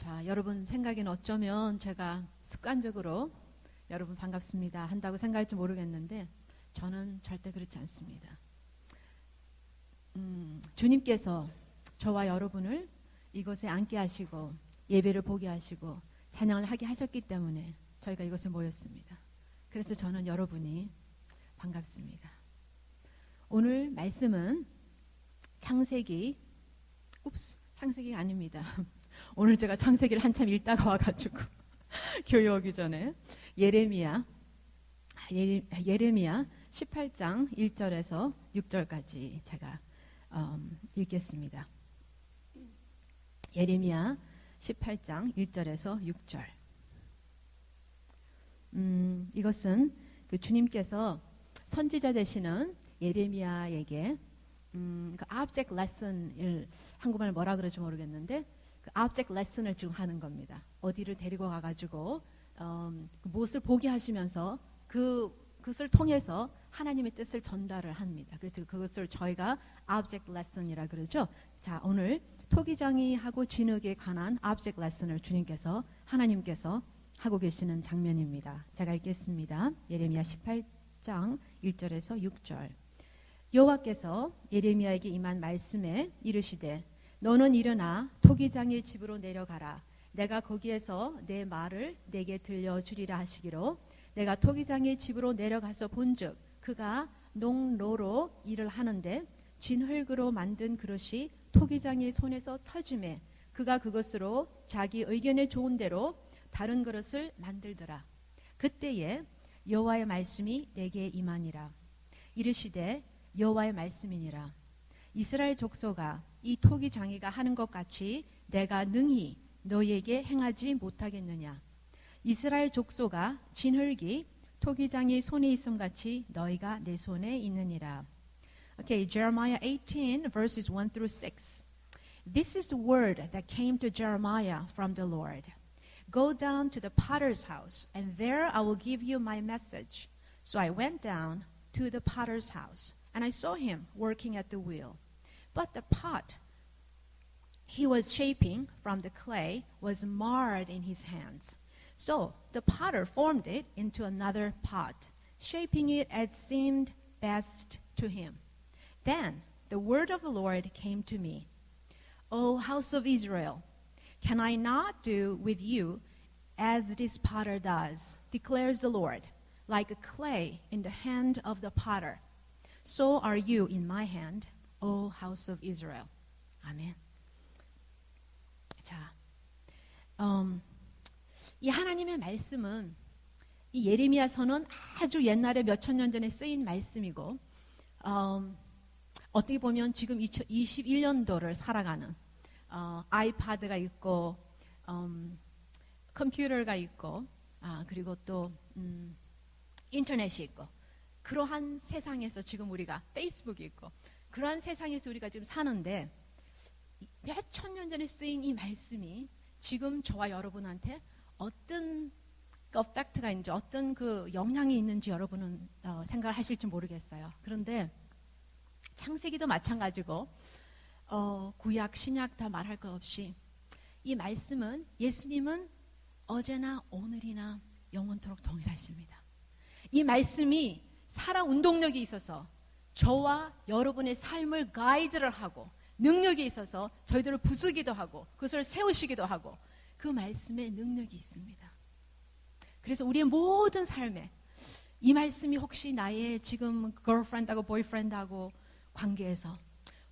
자, 여러분 생각에는 어쩌면 제가 습관적으로 여러분 반갑습니다 한다고 생각할지 모르겠는데 저는 절대 그렇지 않습니다. 주님께서 저와 여러분을 이곳에 앉게 하시고 예배를 보게 하시고 찬양을 하게 하셨기 때문에 저희가 이곳에 모였습니다. 그래서 저는 여러분이 반갑습니다. 오늘 말씀은 창세기가 아닙니다. 오늘 제가 창세기를 한참 읽다가 와가지고 교회 오기 전에 예레미야 18장 1절에서 6절까지 제가 읽겠습니다. 예레미야 18장 1절에서 6절. 이것은 그 주님께서 선지자 되시는 예레미야에게 그 object lesson을 한국말 뭐라 그럴지 모르겠는데 그 object lesson을 지금 하는 겁니다. 어디를 데리고 가가지고 무엇을 보게 하시면서 그것을 통해서 하나님의 뜻을 전달을 합니다. 그래서 그것을 저희가 object lesson이라 그러죠. 자, 오늘 토기장이하고 진흙에 관한 object lesson을 하나님께서 하고 계시는 장면입니다. 제가 읽겠습니다. 예레미야 18장 1절에서 6절. 여호와께서 예레미야에게 임한 말씀에 이르시되 너는 일어나 토기장의 집으로 내려가라. 내가 거기에서 내 말을 내게 들려주리라 하시기로 내가 토기장의 집으로 내려가서 본즉 그가 농로로 일을 하는데 진흙으로 만든 그릇이 토기장의 손에서 터지매 그가 그것으로 자기 의견에 좋은 대로 다른 그릇을 만들더라. 그때에 여호와의 말씀이 내게 임하니라. 이르시되 여호와의 말씀이니라. 이스라엘 족속아 이 토기장이가 하는 것 같이 내가 능히 너희에게 행하지 못하겠느냐. 이스라엘 족속아 진흙이 토기장이 손에 있음 같이 너희가 내 손에 있느니라. Okay, Jeremiah 18 verses 1 through 6. This is the word that came to Jeremiah from the Lord. Go down to the potter's house, and there I will give you my message. So I went down to the potter's house, and I saw him working at the wheel. But the pot he was shaping from the clay was marred in his hands. So the potter formed it into another pot, shaping it as seemed best to him. Then the word of the Lord came to me. O house of Israel, can I not do with you as this potter does, declares the Lord, like a clay in the hand of the potter? So are you in my hand, O house of Israel. 아멘. 자, 이 하나님의 말씀은 이 예레미야서는 아주 옛날에 몇천 년 전에 쓰인 말씀이고 어떻게 보면 지금 2021년도를 살아가는 아이패드가 있고 컴퓨터가 있고 그리고 또 인터넷이 있고 그러한 세상에서 지금 우리가 페이스북이 있고 그러한 세상에서 우리가 지금 사는데 몇천 년 전에 쓰인 이 말씀이 지금 저와 여러분한테 어떤 effect가 있는지 어떤 그 영향이 있는지 여러분은 생각을 하실지 모르겠어요. 그런데 창세기도 마찬가지고 구약, 신약 다 말할 것 없이 이 말씀은 예수님은 어제나 오늘이나 영원토록 동일하십니다. 이 말씀이 살아 운동력이 있어서 저와 여러분의 삶을 가이드를 하고 능력이 있어서 저희들을 부수기도 하고 그것을 세우시기도 하고 그 말씀에 능력이 있습니다. 그래서 우리의 모든 삶에 이 말씀이 혹시 나의 지금 girlfriend하고 boyfriend하고 관계에서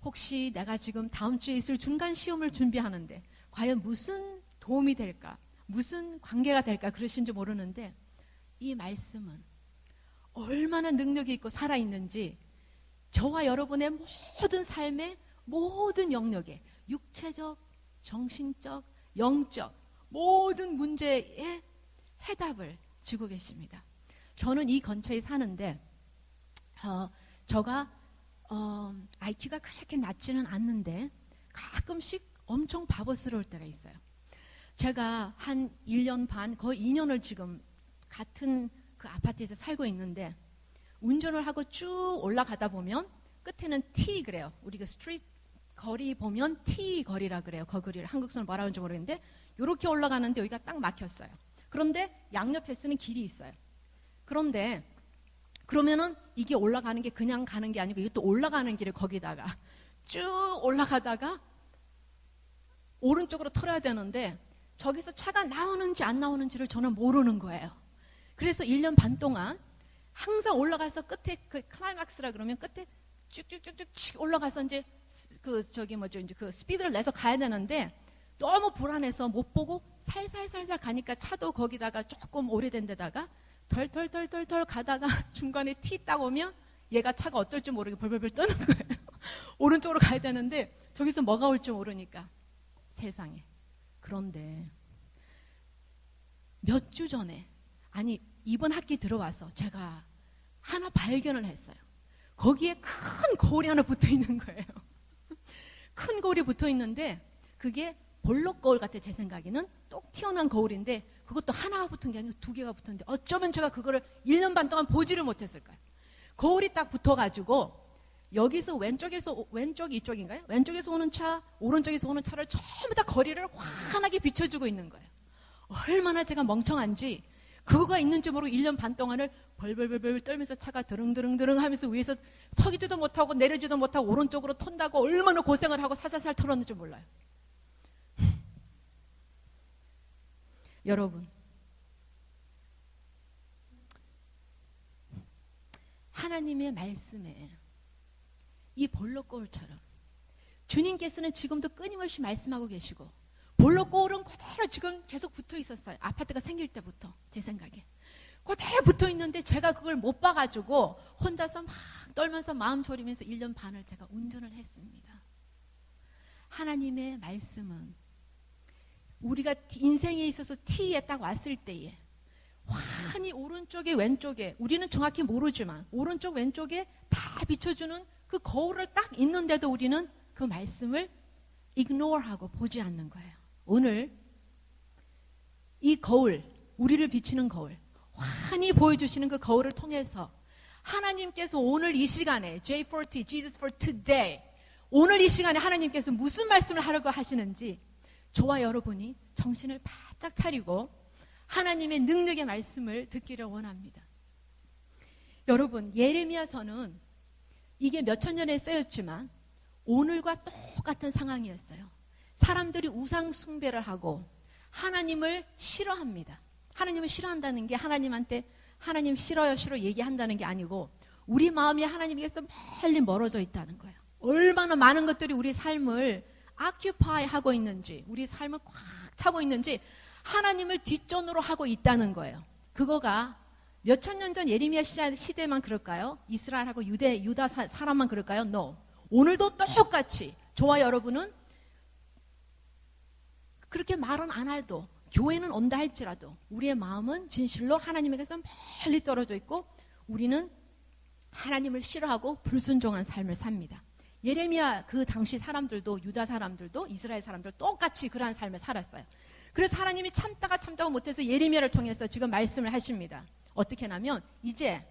혹시 내가 지금 다음 주에 있을 중간 시험을 준비하는데 과연 무슨 도움이 될까? 무슨 관계가 될까? 그러신지 모르는데 이 말씀은 얼마나 능력이 있고 살아있는지 저와 여러분의 모든 삶의 모든 영역에 육체적, 정신적, 영적 모든 문제에 해답을 주고 계십니다. 저는 이 근처에 사는데 저가 IQ가 그렇게 낮지는 않는데 가끔씩 엄청 바보스러울 때가 있어요. 제가 한 1년 반, 거의 2년을 지금 같은 그 아파트에서 살고 있는데 운전을 하고 쭉 올라가다 보면 끝에는 T 그래요. 우리가 스트리트 거리 보면 T 거리라 그래요. 거리를 한국서는 뭐라 하는지 모르겠는데 이렇게 올라가는데 여기가 딱 막혔어요. 그런데 양옆에서는 길이 있어요. 그런데 그러면은 이게 올라가는 게 그냥 가는 게 아니고 이것도 올라가는 길을 거기다가 쭉 올라가다가 오른쪽으로 털어야 되는데 저기서 차가 나오는지 안 나오는지를 저는 모르는 거예요. 그래서 1년 반 동안 항상 올라가서 끝에 그 클라이막스라 그러면 끝에 쭉쭉쭉쭉 올라가서 이제 그 스피드를 내서 가야 되는데 너무 불안해서 못 보고 살살살살 가니까 차도 거기다가 조금 오래된 데다가 덜덜덜덜 가다가 중간에 T 딱 오면 얘가 차가 어떨 줄 모르게 벌벌벌 떠는 거예요. 오른쪽으로 가야 되는데 저기서 뭐가 올 줄 모르니까 세상에. 그런데 몇 주 전에 아니 이번 학기 들어와서 제가 하나 발견을 했어요. 거기에 큰 거울이 하나 붙어 있는 거예요. 큰 거울이 붙어 있는데 그게 볼록 거울 같아. 제 생각에는 똑 튀어나온 거울인데 그것도 하나가 붙은 게 아니고 두 개가 붙었는데 어쩌면 제가 그거를 1년 반 동안 보지를 못했을까요? 거울이 딱 붙어가지고 여기서 왼쪽 이쪽인가요? 왼쪽에서 오는 차, 오른쪽에서 오는 차를 전부 다 거리를 환하게 비춰주고 있는 거예요. 얼마나 제가 멍청한지 그거가 있는지 모르고 1년 반 동안을 벌벌벌벌 떨면서 차가 드릉드릉드릉 하면서 위에서 서기지도 못하고 내리지도 못하고 오른쪽으로 턴다고 얼마나 고생을 하고 살살살 털었는지 몰라요. 여러분, 하나님의 말씀에 이 볼록 거울처럼 주님께서는 지금도 끊임없이 말씀하고 계시고 볼록 거울은 그대로 지금 계속 붙어 있었어요. 아파트가 생길 때부터 제 생각에 그대로 붙어 있는데 제가 그걸 못 봐가지고 혼자서 막 떨면서 마음 졸이면서 1년 반을 제가 운전을 했습니다. 하나님의 말씀은 우리가 인생에 있어서 T에 딱 왔을 때에 환히 오른쪽에 왼쪽에 우리는 정확히 모르지만 오른쪽 왼쪽에 다 비춰주는 그 거울을 딱 있는데도 우리는 그 말씀을 ignore하고 보지 않는 거예요. 오늘 이 거울, 우리를 비치는 거울, 환히 보여주시는 그 거울을 통해서 하나님께서 오늘 이 시간에 J40, Jesus for Today 오늘 이 시간에 하나님께서 무슨 말씀을 하려고 하시는지 저와 여러분이 정신을 바짝 차리고 하나님의 능력의 말씀을 듣기를 원합니다. 여러분, 예레미야서는 이게 몇천 년에 쓰였지만 오늘과 똑같은 상황이었어요. 사람들이 우상 숭배를 하고 하나님을 싫어합니다. 하나님을 싫어한다는 게 하나님한테 하나님 싫어요 싫어 얘기한다는 게 아니고 우리 마음이 하나님께서 멀리 멀어져 있다는 거예요. 얼마나 많은 것들이 우리 삶을 occupy 하고 있는지 우리 삶을 꽉 차고 있는지 하나님을 뒷전으로 하고 있다는 거예요. 그거가 몇천 년 전 예레미야 시대만 그럴까요? 이스라엘하고 유다 사람만 그럴까요? No. 오늘도 똑같이 저와 여러분은 그렇게 말은 안 해도 교회는 온다 할지라도 우리의 마음은 진실로 하나님에게서 멀리 떨어져 있고 우리는 하나님을 싫어하고 불순종한 삶을 삽니다. 예레미야 그 당시 사람들도 유다 사람들도 이스라엘 사람들 똑같이 그러한 삶을 살았어요. 그래서 하나님이 참다가 못해서 예레미야를 통해서 지금 말씀을 하십니다. 어떻게 하냐면 이제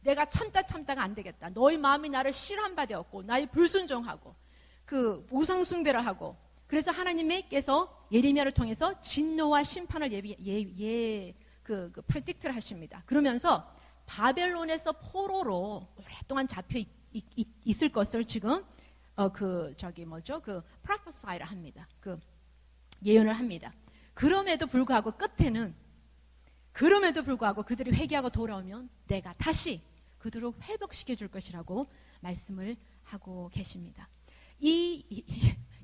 내가 참다가 안 되겠다. 너희 마음이 나를 싫어한 바 되었고 나의 불순종하고 그 우상 숭배를 하고 그래서 하나님께서 예레미야를 통해서 진노와 심판을 프레딕트를 하십니다. 그러면서 바벨론에서 포로로 오랫동안 잡혀 있을 것을 지금 프로페사이를 합니다. 그 예언을 합니다. 그럼에도 불구하고 그들이 회개하고 돌아오면 내가 다시 그들을 회복시켜 줄 것이라고 말씀을 하고 계십니다. 이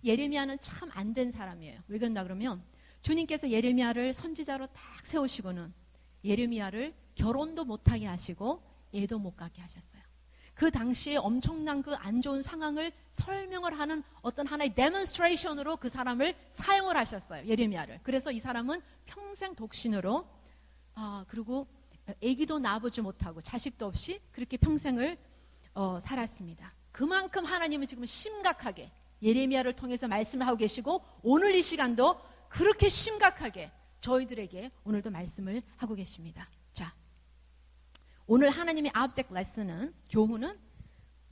예레미야는 참 안 된 사람이에요. 왜 그런다 그러면 주님께서 예레미야를 선지자로 딱 세우시고는 예레미야를 결혼도 못하게 하시고 애도 못 갖게 하셨어요. 그 당시에 엄청난 그 안 좋은 상황을 설명을 하는 어떤 하나의 데몬스트레이션으로 그 사람을 사용을 하셨어요. 예레미야를. 그래서 이 사람은 평생 독신으로 그리고 아기도 낳아보지 못하고 자식도 없이 그렇게 평생을 살았습니다. 그만큼 하나님은 지금 심각하게 예레미야를 통해서 말씀을 하고 계시고 오늘 이 시간도 그렇게 심각하게 저희들에게 오늘도 말씀을 하고 계십니다. 자, 오늘 하나님의 object lesson은 교훈은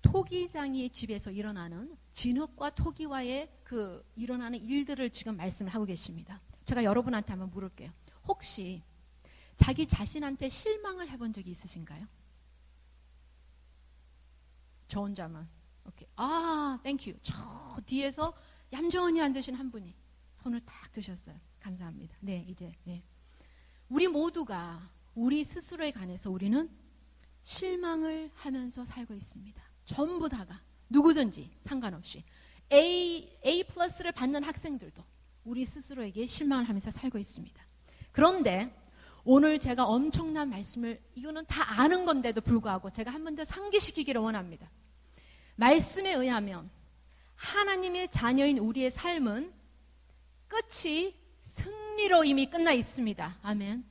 토기장이의 집에서 일어나는 진흙과 토기와의 그 일어나는 일들을 지금 말씀을 하고 계십니다. 제가 여러분한테 한번 물을게요. 혹시 자기 자신한테 실망을 해본 적이 있으신가요? 저 혼자만. 오케이. 땡큐. 저 뒤에서 얌전히 앉으신 한 분이 손을 딱 드셨어요. 감사합니다. 네, 이제. 네. 우리 모두가 우리 스스로에 관해서 우리는 실망을 하면서 살고 있습니다. 전부 다가 누구든지 상관없이 A 플러스를 받는 학생들도 우리 스스로에게 실망을 하면서 살고 있습니다. 그런데 오늘 제가 엄청난 말씀을 이거는 다 아는 건데도 불구하고 제가 한 번 더 상기시키기를 원합니다. 말씀에 의하면 하나님의 자녀인 우리의 삶은 끝이 승리로 이미 끝나 있습니다. 아멘.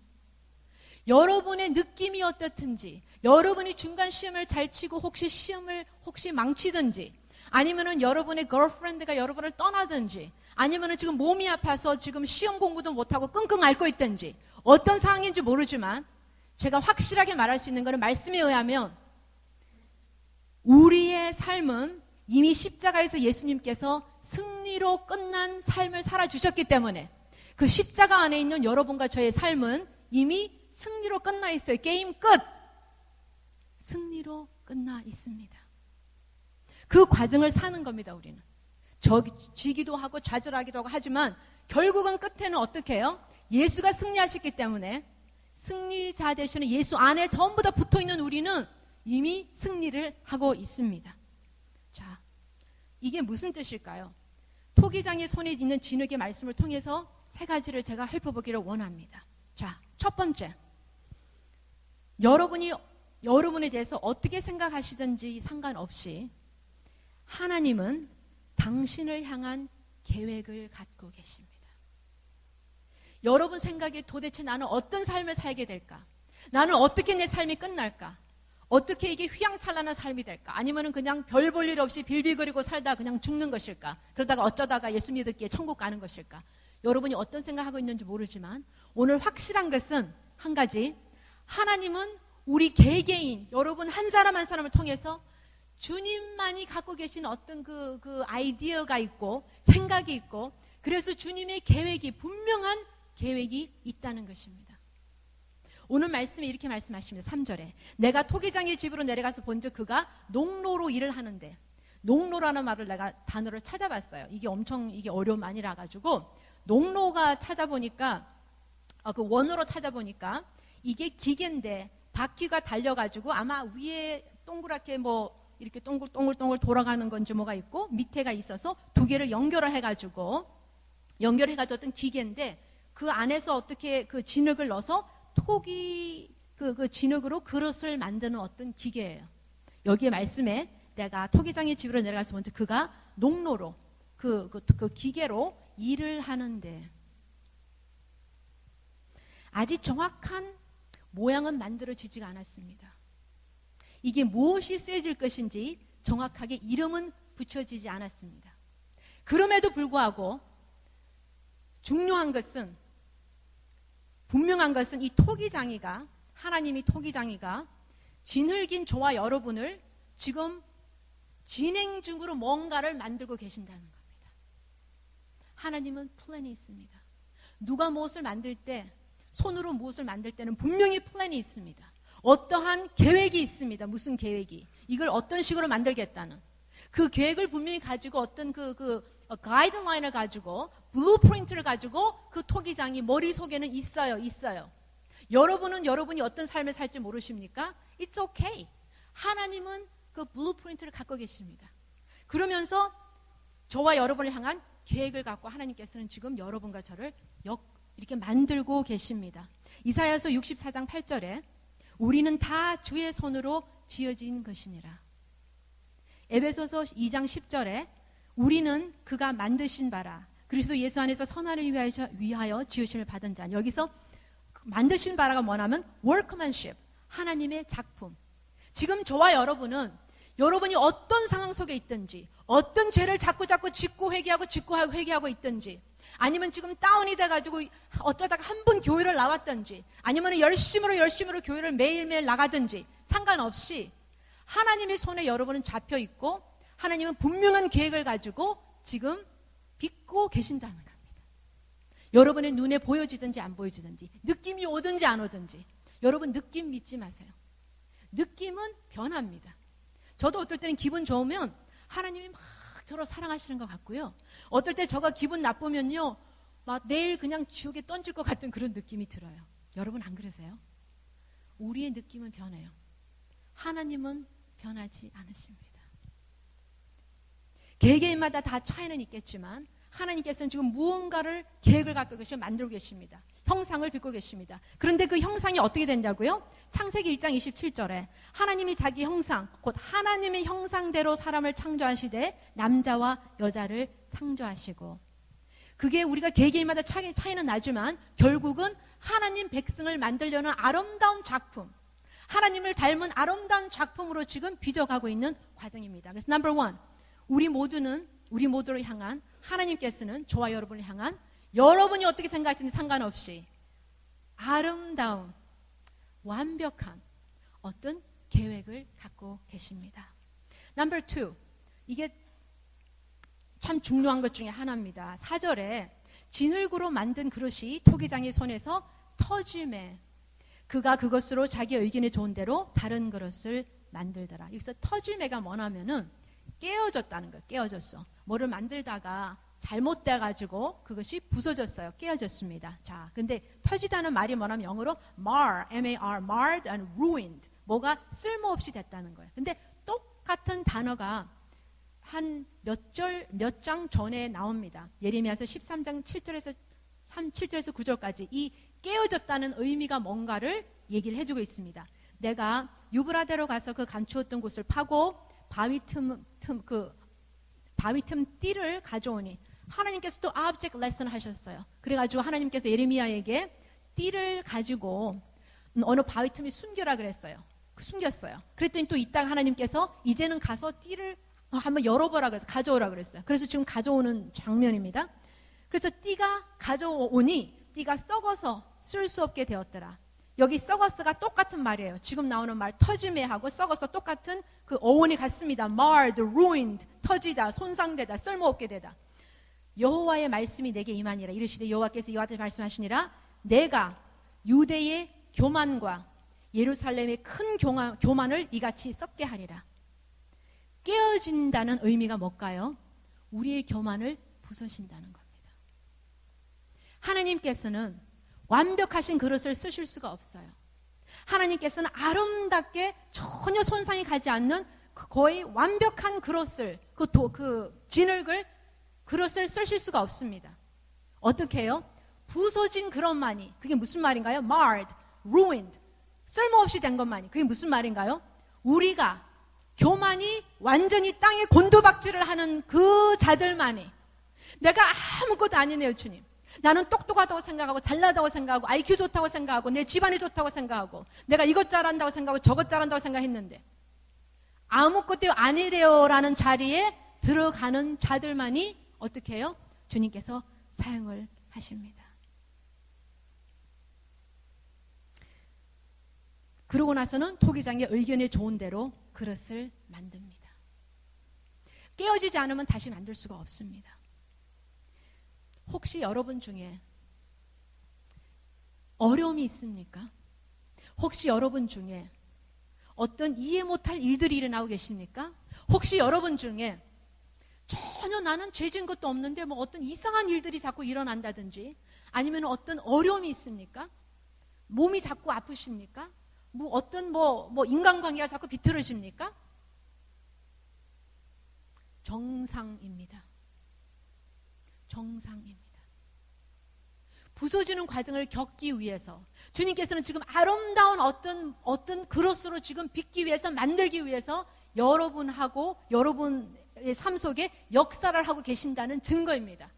여러분의 느낌이 어떻든지, 여러분이 중간 시험을 잘 치고 혹시 시험을 망치든지, 아니면은 여러분의 걸프렌드가 여러분을 떠나든지, 아니면은 지금 몸이 아파서 지금 시험 공부도 못하고 끙끙 앓고 있든지, 어떤 상황인지 모르지만 제가 확실하게 말할 수 있는 것은 말씀에 의하면 우리의 삶은 이미 십자가에서 예수님께서 승리로 끝난 삶을 살아주셨기 때문에 그 십자가 안에 있는 여러분과 저의 삶은 이미 승리로 끝나 있어요. 게임 끝! 승리로 끝나 있습니다. 그 과정을 사는 겁니다, 우리는. 지기도 하고 좌절하기도 하고 하지만 결국은 끝에는 어떻게 해요? 예수가 승리하셨기 때문에 승리자 되시는 예수 안에 전부 다 붙어있는 우리는 이미 승리를 하고 있습니다. 자, 이게 무슨 뜻일까요? 토기장의 손에 있는 진흙의 말씀을 통해서 세 가지를 제가 짚어보기를 원합니다. 자, 첫 번째. 여러분에 대해서 어떻게 생각하시든지 상관없이 하나님은 당신을 향한 계획을 갖고 계십니다. 여러분 생각에 도대체 나는 어떤 삶을 살게 될까? 나는 어떻게 내 삶이 끝날까? 어떻게 이게 휘황찬란한 삶이 될까? 아니면 그냥 별 볼 일 없이 빌빌거리고 살다 그냥 죽는 것일까? 그러다가 어쩌다가 예수 믿기에 천국 가는 것일까? 여러분이 어떤 생각하고 있는지 모르지만 오늘 확실한 것은 한 가지, 하나님은 우리 개개인, 여러분 한 사람 한 사람을 통해서 주님만이 갖고 계신 어떤 그 아이디어가 있고 생각이 있고, 그래서 주님의 계획이, 분명한 계획이 있다는 것입니다. 오늘 말씀에 이렇게 말씀하십니다. 3절에 내가 토기장의 집으로 내려가서 본즉 그가 농로로 일을 하는데, 농로라는 말을 내가 단어를 찾아봤어요. 이게 어려운 말이라 가지고 농로가 찾아보니까 그 원어로 찾아보니까 이게 기계인데 바퀴가 달려가지고 아마 위에 동그랗게 이렇게 동글동글 돌아가는 건지 뭐가 있고 밑에가 있어서 두 개를 연결해가지고 어떤 기계인데 그 안에서 어떻게 그 진흙을 넣어서 토기 그 진흙으로 그릇을 만드는 어떤 기계예요. 여기에 말씀에 내가 토기장의 집으로 내려가서 먼저 그가 농로로 그 기계로 일을 하는데, 아직 정확한 모양은 만들어지지가 않았습니다. 이게 무엇이 쓰여질 것인지 정확하게 이름은 붙여지지 않았습니다. 그럼에도 불구하고 분명한 것은 이 토기장이가, 하나님이 토기장이가 진흙인 저와 여러분을 지금 진행 중으로 뭔가를 만들고 계신다는 겁니다. 하나님은 플랜이 있습니다. 누가 무엇을 만들 때, 손으로 무엇을 만들 때는 분명히 플랜이 있습니다. 어떠한 계획이 있습니다. 무슨 계획이, 이걸 어떤 식으로 만들겠다는 그 계획을 분명히 가지고 어떤 가이드라인을 가지고 블루프린트를 가지고 그 토기장이 머릿속에는 있어요. 여러분이 어떤 삶을 살지 모르십니까? It's okay. 하나님은 그 블루프린트를 갖고 계십니다. 그러면서 저와 여러분을 향한 계획을 갖고 하나님께서는 지금 여러분과 저를 이렇게 만들고 계십니다. 이사야서 64장 8절에 우리는 다 주의 손으로 지어진 것이니라. 에베소서 2장 10절에 우리는 그가 만드신 바라, 그리스도 예수 안에서 선하를 위하여 지으심을 받은 자. 여기서 만드신 바라가 뭐냐면 workmanship, 하나님의 작품. 지금 저와 여러분이 어떤 상황 속에 있든지, 어떤 죄를 자꾸 짓고 회개하고 있든지, 아니면 지금 다운이 돼가지고 어쩌다가 한 번 교회를 나왔든지, 아니면 열심으로 교회를 매일매일 나가든지 상관없이 하나님의 손에 여러분은 잡혀 있고 하나님은 분명한 계획을 가지고 지금 빚고 계신다는 겁니다. 여러분의 눈에 보여지든지 안 보여지든지 느낌이 오든지 안 오든지 여러분 느낌 믿지 마세요. 느낌은 변합니다. 저도 어떨 때는 기분 좋으면 하나님이 막 저를 사랑하시는 것 같고요. 어떨 때 저가 기분 나쁘면요. 막 내일 그냥 지옥에 던질 것 같은 그런 느낌이 들어요. 여러분 안 그러세요? 우리의 느낌은 변해요. 하나님은 변하지 않으십니다. 개개인마다 다 차이는 있겠지만 하나님께서는 지금 무언가를 계획을 갖고 계시고 만들고 계십니다. 형상을 빚고 계십니다. 그런데 그 형상이 어떻게 된다고요? 창세기 1장 27절에 하나님이 자기 형상, 곧 하나님의 형상대로 사람을 창조하시되 남자와 여자를 창조하시고, 그게 우리가 개개인마다 차이는 나지만 결국은 하나님 백성을 만들려는 아름다운 작품, 하나님을 닮은 아름다운 작품으로 지금 빚어가고 있는 과정입니다. 그래서 넘버 원, 우리 모두를 향한, 하나님께서는 저와 여러분을 향한, 여러분이 어떻게 생각하시는지 상관없이 아름다운 완벽한 어떤 계획을 갖고 계십니다. 넘버 투, 이게 참 중요한 것 중에 하나입니다. 4절에 진흙으로 만든 그릇이 토기장의 손에서 터짐에 그가 그것으로 자기 의견에 좋은 대로 다른 그릇을 만들더라. 여기서 터짐에가 뭐냐면은 깨어졌다는 거예요. 깨어졌어. 뭐를 만들다가 잘못돼가지고 그것이 부서졌어요. 깨어졌습니다. 자, 근데 터지다는 말이 뭐냐면 영어로 mar, M-A-R, marred and ruined. 뭐가 쓸모없이 됐다는 거예요. 근데 똑같은 단어가 한 몇 장 전에 나옵니다. 예레미야서 13장 7절에서 9절까지 이 깨어졌다는 의미가 뭔가를 얘기를 해주고 있습니다. 내가 유브라데로 가서 그 감추었던 곳을 파고 바위 틈 띠를 가져오니, 하나님께서 또 object lesson 하셨어요. 그래가지고 하나님께서 예레미야에게 띠를 가지고 어느 바위 틈에 숨겨라 그랬어요. 숨겼어요. 그랬더니 또 이따가 하나님께서 이제는 가서 띠를 한번 열어보라 그래서 가져오라 그랬어요. 그래서 지금 가져오는 장면입니다. 그래서 띠가 가져오니 띠가 썩어서 쓸 수 없게 되었더라. 여기 썩었어가 똑같은 말이에요. 지금 나오는 말 터짐에하고 썩어서 똑같은 그 어원이 같습니다. marred, ruined, 터지다, 손상되다, 쓸모없게 되다. 여호와의 말씀이 내게 임하니라. 이르시되 여호와께서 이와 같이 말씀하시니라. 내가 유대의 교만과 예루살렘의 큰 교만을 이같이 썩게 하리라. 깨어진다는 의미가 뭘까요? 우리의 교만을 부서신다는 겁니다. 하나님께서는 완벽하신 그릇을 쓰실 수가 없어요. 하나님께서는 아름답게 전혀 손상이 가지 않는 거의 완벽한 그릇을, 진흙을 그릇을 쓰실 수가 없습니다. 어떻게 해요? 부서진 그릇만이. 그게 무슨 말인가요? marred, ruined, 쓸모없이 된 것만이. 그게 무슨 말인가요? 우리가 교만이 완전히 땅에 곤두박질을 하는 그 자들만이, 내가 아무것도 아니네요 주님, 나는 똑똑하다고 생각하고 잘나다고 생각하고 IQ 좋다고 생각하고 내 집안이 좋다고 생각하고 내가 이것 잘한다고 생각하고 저것 잘한다고 생각했는데 아무것도 아니래요라는 자리에 들어가는 자들만이 어떻게 해요? 주님께서 사용을 하십니다. 그러고 나서는 토기장의 의견에 좋은 대로 그릇을 만듭니다. 깨어지지 않으면 다시 만들 수가 없습니다. 혹시 여러분 중에 어려움이 있습니까? 혹시 여러분 중에 어떤 이해 못할 일들이 일어나고 계십니까? 혹시 여러분 중에 전혀 나는 죄진 것도 없는데 뭐 어떤 이상한 일들이 자꾸 일어난다든지, 아니면 어떤 어려움이 있습니까? 몸이 자꾸 아프십니까? 어떤 인간관계가 자꾸 비틀어집니까? 정상입니다. 정상입니다. 부서지는 과정을 겪기 위해서 주님께서는 지금 아름다운 어떤 그릇으로 지금 빚기 위해서, 만들기 위해서 여러분하고 여러분의 삶 속에 역사를 하고 계신다는 증거입니다.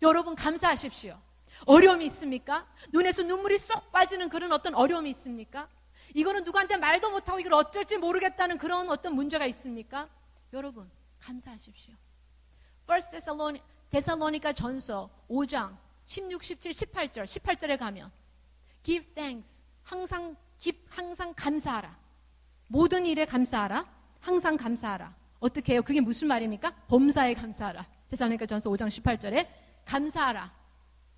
여러분 감사하십시오. 어려움이 있습니까? 눈에서 눈물이 쏙 빠지는 그런 어떤 어려움이 있습니까? 이거는 누구한테 말도 못하고 이걸 어쩔지 모르겠다는 그런 어떤 문제가 있습니까? 여러분 감사하십시오. 1 데살로니가 전서 5장 16, 17, 18절에 가면 Give thanks, 항상 감사하라. 모든 일에 감사하라. 항상 감사하라. 어떻게 해요? 그게 무슨 말입니까? 범사에 감사하라. 데살로니가전서 5장 18절에 감사하라.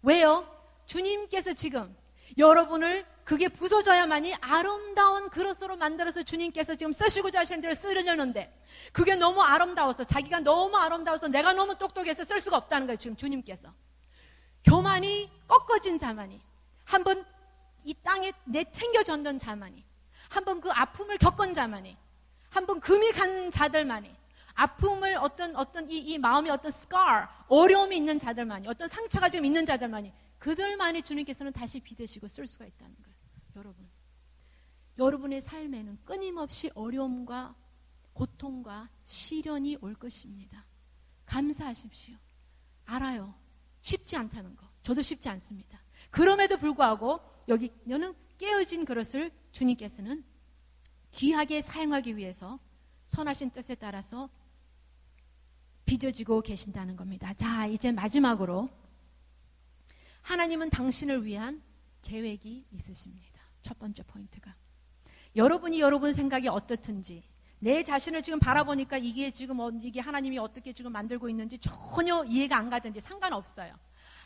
왜요? 주님께서 지금 여러분을 그게 부서져야만이 아름다운 그릇으로 만들어서 주님께서 지금 쓰시고자 하시는 대로 쓰려는데 그게 너무 아름다워서 자기가 너무 아름다워서 내가 너무 똑똑해서 쓸 수가 없다는 거예요. 지금 주님께서. 교만이 꺾어진 자만이 한번 이 땅에 내탱겨졌던 자만이 한번 그 아픔을 겪은 자만이 한번 금이 간 자들만이 아픔을 어떤 이 마음에 어떤 scar 어려움이 있는 자들만이 어떤 상처가 지금 있는 자들만이 그들만이 주님께서는 다시 빚으시고 쓸 수가 있다는 거예요. 여러분의 삶에는 끊임없이 어려움과 고통과 시련이 올 것입니다. 감사하십시오. 알아요. 쉽지 않다는 거. 저도 쉽지 않습니다. 그럼에도 불구하고 여기는 깨어진 그릇을 주님께서는 귀하게 사용하기 위해서 선하신 뜻에 따라서 빚어지고 계신다는 겁니다. 자, 이제 마지막으로 하나님은 당신을 위한 계획이 있으십니다. 첫 번째 포인트가 여러분이 여러분 생각이 어떻든지 내 자신을 지금 바라보니까 이게 지금 이게 하나님이 어떻게 지금 만들고 있는지 전혀 이해가 안 가든지 상관없어요.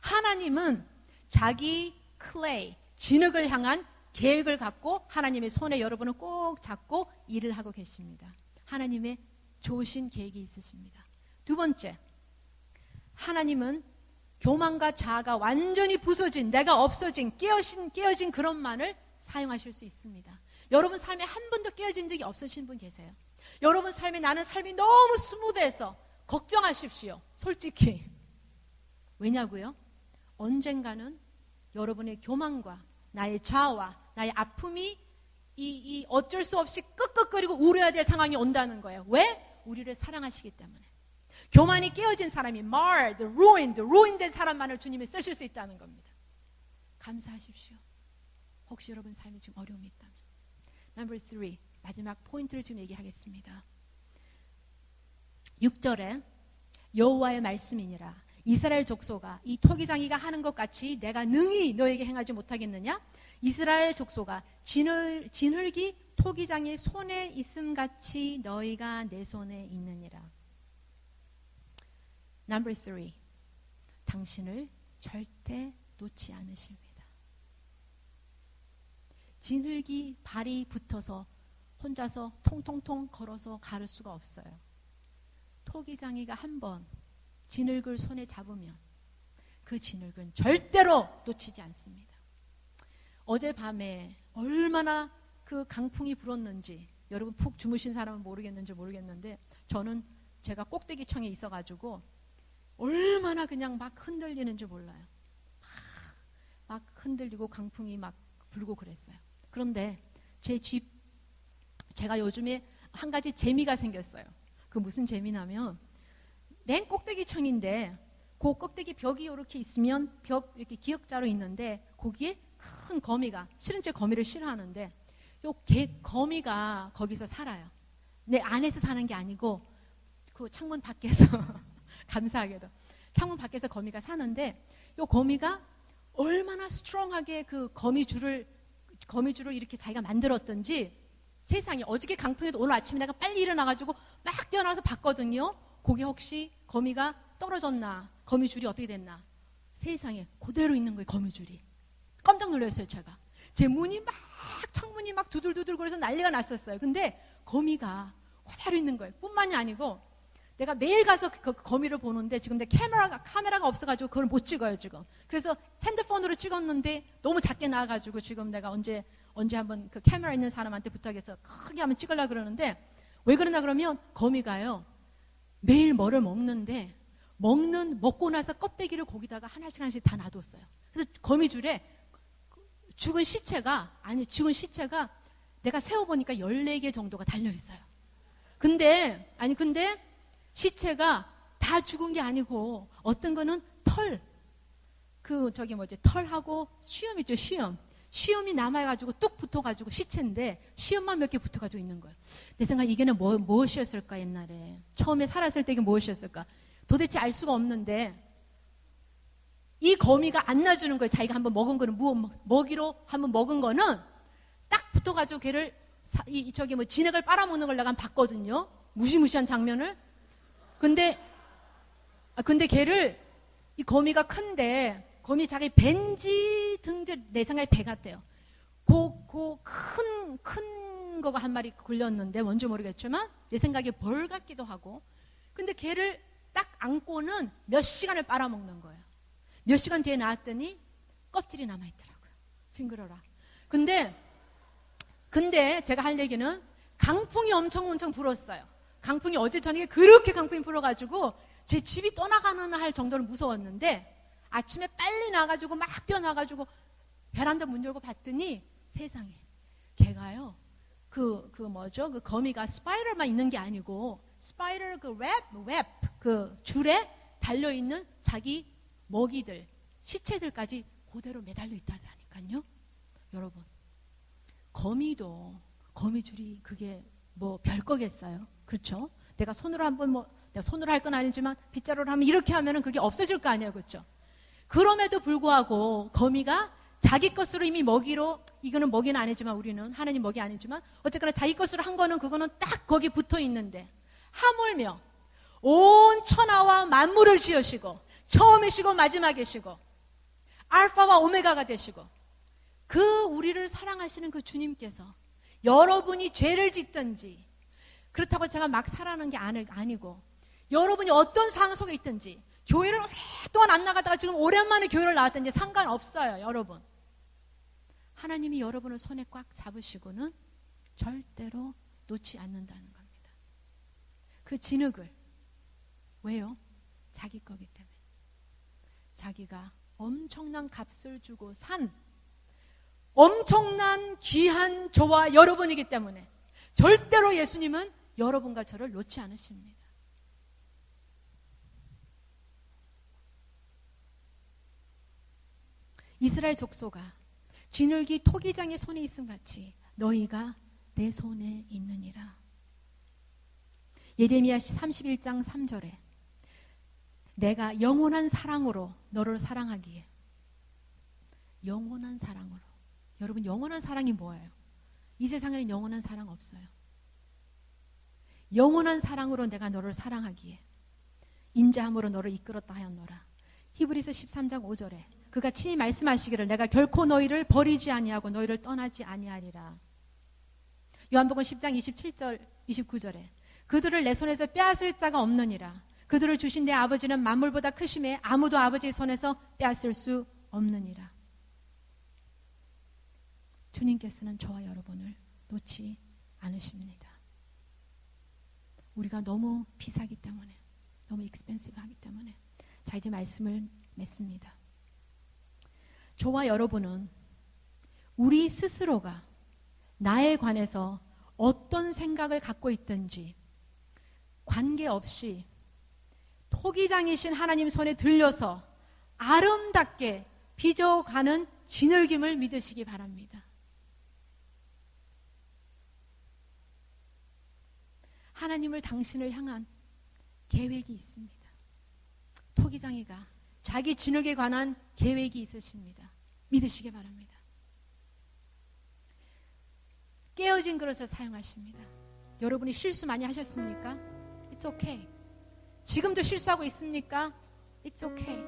하나님은 자기 클레이, 진흙을 향한 계획을 갖고 하나님의 손에 여러분을 꼭 잡고 일을 하고 계십니다. 하나님의 좋으신 계획이 있으십니다. 두 번째, 하나님은 교만과 자아가 완전히 부서진, 내가 없어진, 깨어진 그런만을 사용하실 수 있습니다. 여러분 삶에 한 번도 깨어진 적이 없으신 분 계세요? 여러분 삶에 나는 삶이 너무 스무드해서 걱정하십시오. 솔직히. 왜냐고요? 언젠가는 여러분의 교만과 나의 자아와 나의 아픔이 이 어쩔 수 없이 끄끄거리고 울어야 될 상황이 온다는 거예요. 왜? 우리를 사랑하시기 때문에. 교만이 깨어진 사람이 marred, ruin된 사람만을 주님이 쓰실 수 있다는 겁니다. 감사하십시오. 혹시 여러분 삶에 지금 어려움이 있다면. Number 3, 마지막 포인트를 지금 얘기하겠습니다. 6절에 여호와의 말씀이니라. 이스라엘 족속아, 이 토기장이가 하는 것 같이 내가 능히 너에게 행하지 못하겠느냐? 이스라엘 족속아, 진흙이 토기장의 손에 있음 같이 너희가 내 손에 있느니라. Number 3, 당신을 절대 놓지 않으십니다. 진흙이 발이 붙어서 혼자서 통통통 걸어서 가를 수가 없어요. 토기장이가 한번 진흙을 손에 잡으면 그 진흙은 절대로 놓치지 않습니다. 어젯밤에 얼마나 그 강풍이 불었는지 여러분 푹 주무신 사람은 모르겠는데 저는 제가 꼭대기층에 있어가지고 얼마나 그냥 막 흔들리는지 몰라요. 막 흔들리고 강풍이 막 불고 그랬어요. 그런데 제가 요즘에 한 가지 재미가 생겼어요. 그 무슨 재미냐면 맨 꼭대기층인데 그 꼭대기 벽이 이렇게 있으면 벽 이렇게 기역자로 있는데 거기에 큰 거미가 실은 제 거미를 싫어하는데 요 거미가 거기서 살아요. 내 안에서 사는 게 아니고 그 창문 밖에서 감사하게도 창문 밖에서 거미가 사는데 요 거미가 얼마나 스트롱하게 그 거미줄을 이렇게 자기가 만들었던지 세상에 어저께 강풍에도 오늘 아침에 내가 빨리 일어나가지고 막 뛰어나와서 봤거든요. 거기 혹시 거미가 떨어졌나 거미줄이 어떻게 됐나 세상에 그대로 있는 거예요. 거미줄이. 깜짝 놀랐어요. 제가 제 창문이 막 두들두들 거려서 난리가 났었어요. 근데 거미가 그대로 있는 거예요. 뿐만이 아니고 내가 매일 가서 그 거미를 보는데 지금 내 카메라가 없어가지고 그걸 못 찍어요 지금. 그래서 핸드폰으로 찍었는데 너무 작게 나와가지고 지금 내가 언제 한번 그 카메라 있는 사람한테 부탁해서 크게 한번 찍으려고 그러는데 왜 그러나 그러면 거미가요 매일 뭐를 먹는데 먹고 나서 껍데기를 거기다가 하나씩 다 놔뒀어요. 그래서 거미줄에 죽은 시체가 내가 세어보니까 14개 정도가 달려있어요. 근데 시체가 다 죽은 게 아니고 어떤 거는 털하고 쉬엄 있죠, 쉬엄이 남아가지고 뚝 붙어가지고 시체인데 쉬엄만 몇 개 붙어가지고 있는 거예요. 내 생각에 이게는 무엇이었을까 옛날에 처음에 살았을 때 이게 무엇이었을까 도대체 알 수가 없는데 이 거미가 안 놔주는 거예요. 자기가 한번 먹은 거는 먹이로 한번 먹은 거는 딱 붙어가지고 걔를 진액을 빨아먹는 걸 내가 봤거든요. 무시무시한 장면을. 근데 걔를, 이 거미가 큰데, 거미 자기 벤지 등들, 내 생각에 배 같대요. 큰 거가 한 마리 걸렸는데, 뭔지 모르겠지만, 내 생각에 벌 같기도 하고. 근데 걔를 딱 안고는 몇 시간을 빨아먹는 거예요. 몇 시간 뒤에 나왔더니 껍질이 남아있더라고요. 징그러라. 근데 제가 할 얘기는 강풍이 엄청 불었어요. 강풍이 어제 저녁에 그렇게 강풍이 불어가지고 제 집이 떠나가는 할 정도로 무서웠는데 아침에 빨리 나가지고 막 뛰어나가지고 베란다 문 열고 봤더니 세상에 걔가요 그 거미가 스파이럴만 있는 게 아니고 스파이럴 웹 줄에 달려있는 자기 먹이들 시체들까지 그대로 매달려 있다니까요. 여러분, 거미줄이 그게 뭐 별거겠어요? 그렇죠? 내가 손으로 내가 손으로 할 건 아니지만 빗자루로 하면 이렇게 하면은 그게 없어질 거 아니에요, 그렇죠? 그럼에도 불구하고 거미가 자기 것으로 이미 먹이로, 이거는 먹이는 아니지만 우리는 하나님 먹이 아니지만 어쨌거나 자기 것으로 한 거는 그거는 딱 거기 붙어 있는데 하물며 온 천하와 만물을 지으시고 처음이시고 마지막이시고 알파와 오메가가 되시고 그 우리를 사랑하시는 그 주님께서 여러분이 죄를 짓든지 그렇다고 제가 막 살아가는 게 아니고 여러분이 어떤 상황 속에 있든지 교회를 오랫동안 안 나가다가 지금 오랜만에 교회를 나왔든지 상관없어요. 여러분, 하나님이 여러분을 손에 꽉 잡으시고는 절대로 놓지 않는다는 겁니다. 그 진흙을 왜요? 자기 거기 때문에. 자기가 엄청난 값을 주고 산 엄청난 귀한 저와 여러분이기 때문에 절대로 예수님은 여러분과 저를 놓지 않으십니다. 이스라엘 족속아, 진흙이 토기장의 손에 있음 같이 너희가 내 손에 있느니라. 예레미야 31장 3절에 내가 영원한 사랑으로 너를 사랑하기에. 영원한 사랑으로. 여러분, 영원한 사랑이 뭐예요? 이 세상에는 영원한 사랑 없어요. 영원한 사랑으로 내가 너를 사랑하기에 인자함으로 너를 이끌었다 하였노라. 히브리서 13장 5절에 그가 친히 말씀하시기를 내가 결코 너희를 버리지 아니하고 너희를 떠나지 아니하리라. 요한복음 10장 27절 29절에 그들을 내 손에서 빼앗을 자가 없느니라. 그들을 주신 내 아버지는 만물보다 크심에 아무도 아버지의 손에서 빼앗을 수 없느니라. 주님께서는 저와 여러분을 놓지 않으십니다. 우리가 너무 비싸기 때문에, 너무 익스펜시브하기 때문에. 자, 이제 말씀을 맺습니다. 저와 여러분은 우리 스스로가 나에 관해서 어떤 생각을 갖고 있든지 관계없이 토기장이신 하나님 손에 들려서 아름답게 빚어가는 진흙임을 믿으시기 바랍니다. 하나님을 당신을 향한 계획이 있습니다. 토기장이가 자기 진흙에 관한 계획이 있으십니다. 믿으시기 바랍니다. 깨어진 그릇을 사용하십니다. 여러분이 실수 많이 하셨습니까? It's okay. 지금도 실수하고 있습니까? It's okay.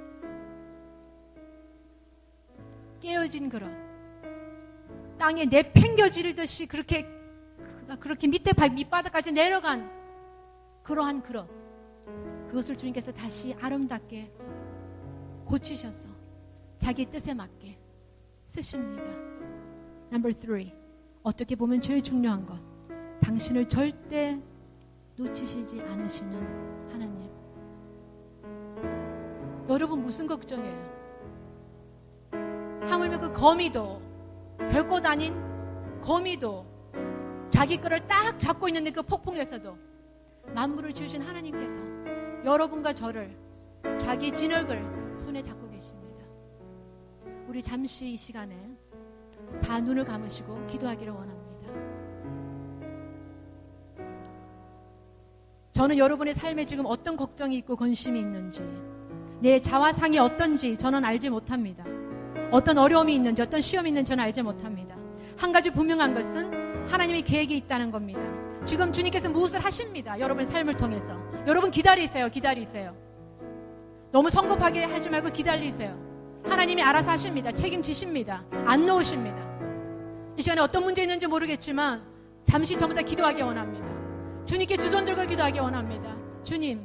깨어진 그릇, 땅에 내팽겨지듯이 그렇게 밑바닥까지 내려간 그러한 그릇, 그것을 주님께서 다시 아름답게 고치셔서 자기 뜻에 맞게 쓰십니다. Number 3, 어떻게 보면 제일 중요한 것, 당신을 절대 놓치시지 않으시는 하나님. 여러분, 무슨 걱정이에요? 하물며 그 거미도, 별것 아닌 거미도 자기 거를 딱 잡고 있는데 그 폭풍에서도 만물을 지으신 하나님께서 여러분과 저를, 자기 진흙을 손에 잡고 계십니다. 우리 잠시 이 시간에 다 눈을 감으시고 기도하기를 원합니다. 저는 여러분의 삶에 지금 어떤 걱정이 있고 근심이 있는지, 내 자화상이 어떤지 저는 알지 못합니다. 어떤 어려움이 있는지, 어떤 시험이 있는지 저는 알지 못합니다. 한 가지 분명한 것은 하나님의 계획이 있다는 겁니다. 지금 주님께서 무엇을 하십니다. 여러분의 삶을 통해서. 여러분 기다리세요. 기다리세요. 너무 성급하게 하지 말고 기다리세요. 하나님이 알아서 하십니다. 책임지십니다. 안 놓으십니다. 이 시간에 어떤 문제 있는지 모르겠지만 잠시 전부 다 기도하기 원합니다. 주님께 두 손 들고 기도하기 원합니다. 주님,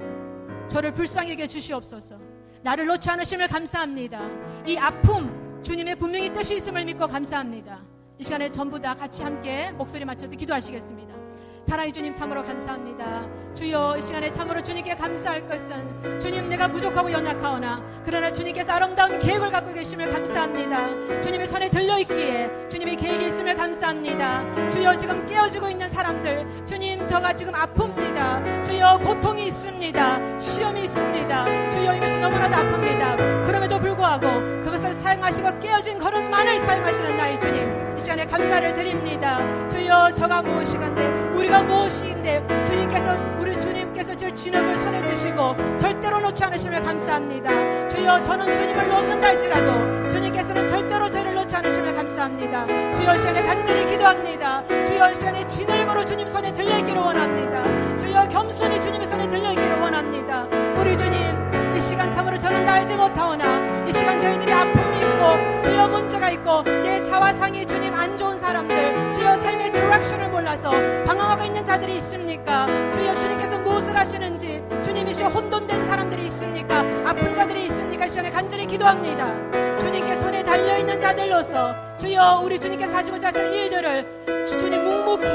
저를 불쌍히 여겨 주시옵소서. 나를 놓지 않으심을 감사합니다. 이 아픔, 주님의 분명히 뜻이 있음을 믿고 감사합니다. 이 시간에 전부 다 같이 함께 목소리 맞춰서 기도하시겠습니다. 사랑의 주님, 참으로 감사합니다. 주여, 이 시간에 참으로 주님께 감사할 것은, 주님, 내가 부족하고 연약하오나 그러나 주님께서 아름다운 계획을 갖고 계심을 감사합니다. 주님의 손에 들려있기에 주님의 계획이 있음을 감사합니다. 주여, 지금 깨어지고 있는 사람들, 주님, 저가 지금 아픕니다. 주여, 고통이 있습니다. 시험이 있습니다. 주여, 이것이 너무나도 아픕니다. 그럼에도 불구하고 그것을 사용하시고 깨어진 걸음만을 사용하시는 나의 주님, 이 시간에 감사를 드립니다. 주여, 저가 무엇이간데, 우리가 무엇인데, 우리 주님께서 저 진흙을 손에 드시고 절대로 놓지 않으심을 감사합니다. 주여, 저는 주님을 놓는다 할지라도 주님께서는 절대로 저희를 놓지 않으심을 감사합니다. 주여, 이 시간에 간절히 기도합니다. 주여, 이 시간에 진흙으로 주님 손에 들려있기를 원합니다. 주여, 겸손히 주님의 손에 들려있기를 원합니다. 우리 주님, 이 시간 참으로 저는 다 알지 못하오나 이 시간 저희들이 아픔이 있고 주여, 문제가 있고 내 자화상이 주님 안 좋은 사람들, 주여, 삶의 디렉션을 몰라서 방황하고 있는 자들이 있습니까? 주여, 주님께서 무엇을 하시는지, 주님, 이 시간 혼돈된 사람들이 있습니까? 아픈 자들이 있습니까? 이 시간에 간절히 기도합니다. 주님께 손에 달려있는 자들로서 주여, 우리 주님께서 하시고자 하시는 일들을 주님 묵묵히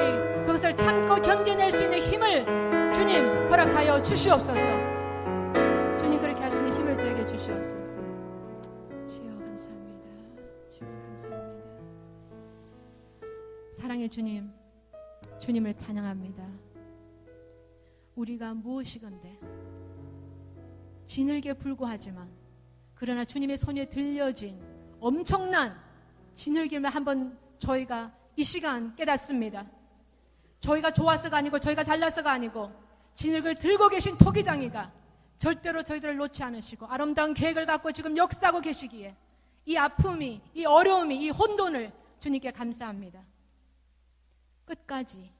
그것을 참고 견뎌낼 수 있는 힘을 주님 허락하여 주시옵소서. 주님, 그렇게 할 수 있는 힘을 저에게 주시옵소서. 주여, 감사합니다. 주님, 감사합니다. 사랑의 주님, 주님을 찬양합니다. 우리가 무엇이건데 진흙에 불과하지만 그러나 주님의 손에 들려진 엄청난 진흙임을 한번 저희가 이 시간 깨닫습니다. 저희가 좋아서가 아니고 저희가 잘나서가 아니고 진흙을 들고 계신 토기장이가 절대로 저희들을 놓지 않으시고 아름다운 계획을 갖고 지금 역사하고 계시기에 이 아픔이, 이 어려움이, 이 혼돈을 주님께 감사합니다. 끝까지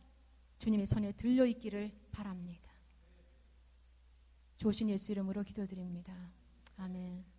주님의 손에 들려있기를 바랍니다. 좋으신 예수 이름으로 기도드립니다. 아멘.